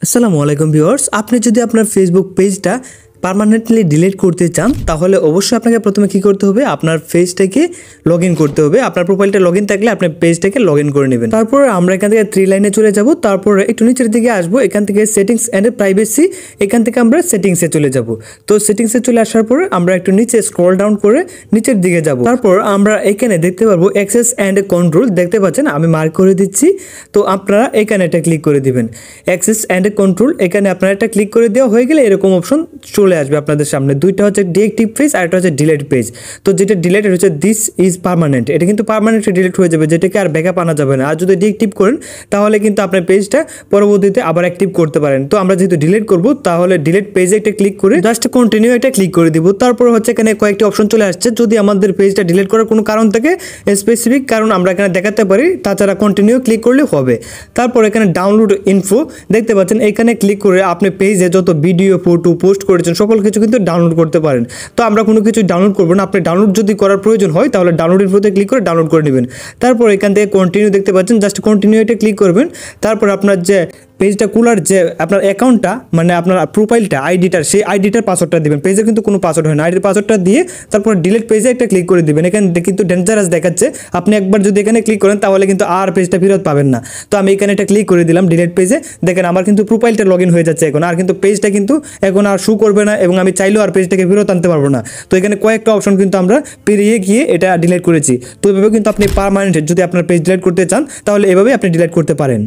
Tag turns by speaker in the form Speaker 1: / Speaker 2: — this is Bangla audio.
Speaker 1: আসসালামু আলাইকুম ভিউয়ার্স, আপনি যদি আপনার ফেসবুক পেজটা পার্মানেন্টলি ডিলিট করতে চান তাহলে অবশ্যই আপনাকে প্রথমে কি করতে হবে, আপনার পেজটাকে লগইন করতে হবে। আপনার প্রোফাইলটা লগইন থাকলে আপনার পেজটাকে লগইন করে নেবেন। তারপর আমরা এখান থেকে থ্রি লাইনে চলে যাব, তারপর একটু নিচের দিকে আসবো, এখান থেকে সেটিংস এন্ড প্রাইভেসি, এখান থেকে আমরা সেটিংসে চলে যাব। তো সেটিংসে চলে আসার পরে আমরা একটু নিচে স্ক্রল ডাউন করে নিচের দিকে যাব। তারপর আমরা এখানে দেখতে পারবো অ্যাক্সেস এন্ড কন্ট্রোল, দেখতে পাচ্ছেন আমি মার্ক করে দিচ্ছি। তো আপনারা এখানে এটা ক্লিক করে দিবেন, অ্যাক্সেস এন্ড কন্ট্রোল। এখানে আপনারা এটা ক্লিক করে দেওয়া হয়ে গেলে এরকম অপশন চলে আসবে আপনাদের সামনে। দুইটা হচ্ছে ডিএক্টিভ পেজ আর একটা হচ্ছে ডিলিট পেজ। তো যেটা ডিলিট হচ্ছে দিস ইজ পার্মানেন্ট, এটা কিন্তু পার্মানেন্টলি ডিলিট হয়ে যাবে, যেটাকে আর ব্যাকআপ আনা যাবে না। আর যদি ডিএক্টিভ করেন তাহলে কিন্তু আপনার পেজটা পরবর্তীতে আবার অ্যাক্টিভ করতে পারেন। তো আমরা যেহেতু ডিলিট করব তাহলে ডিলিট পেজে একটা ক্লিক করে জাস্ট কন্টিনিউ এটা ক্লিক করে দিব। তারপর হচ্ছে এখানে কয়েকটি অপশন চলে আসছে, যদি আমাদের পেজটা ডিলিট করার কোনো কারণ থাকে, স্পেসিফিক কারণ আমরা এখানে দেখাতে পারি, তাছাড়া কন্টিনিউ ক্লিক করলে হবে। তারপর এখানে ডাউনলোড ইনফো দেখতে পাচ্ছেন, এখানে ক্লিক করে আপনি পেজে যত ভিডিও ফটো পোস্ট করেছেন সকল কিছু কিন্তু ডাউনলোড করতে পারেন। তো আমরা কোনো কিছু ডাউনলোড করবো না, আপনি ডাউনলোড যদি করার প্রয়োজন হয় তাহলে ডাউনলোড ইনফোতে ক্লিক করে ডাউনলোড করে নেবেন। তারপর এখান থেকে কন্টিনিউ দেখতে পাচ্ছেন, জাস্ট কন্টিনিউ এটা ক্লিক করবেন। তারপর আপনার যে পেজটা খোলার যে আপনার অ্যাকাউন্টটা মানে আপনার প্রোফাইলটা আইডিটার, সেই আইডিটার পাসওয়ার্ডটা দিবেন। পেজে কিন্তু কোনো পাসওয়ার্ড হয় না, আইডির পাসওয়ার্ডটা দিয়ে তারপর ডিলিট পেজে একটা ক্লিক করে দিবেন। এখানে কিন্তু ডেঞ্জারাস দেখাচ্ছে, আপনি একবার যদি এখানে ক্লিক করেন তাহলে কিন্তু আর পেজটা ফেরত পাবেন না। তো আমি এখানে এটা ক্লিক করে দিলাম ডিলিট পেজে। দেখেন আমার কিন্তু প্রোফাইলটা লগ ইন হয়ে যাচ্ছে এখন, আর কিন্তু পেজটা কিন্তু এখন আর শো করবে না এবং আমি চাইলেও আর পেজটাকে ফেরত আনতে পারবো না। তো এখানে কয়েকটা অপশন কিন্তু আমরা পেরিয়ে গিয়ে এটা ডিলিট করেছি। তো এভাবে কিন্তু আপনি পার্মানেন্ট যদি আপনার পেজ ডিলিট করতে চান তাহলে এভাবে আপনি ডিলিট করতে পারেন।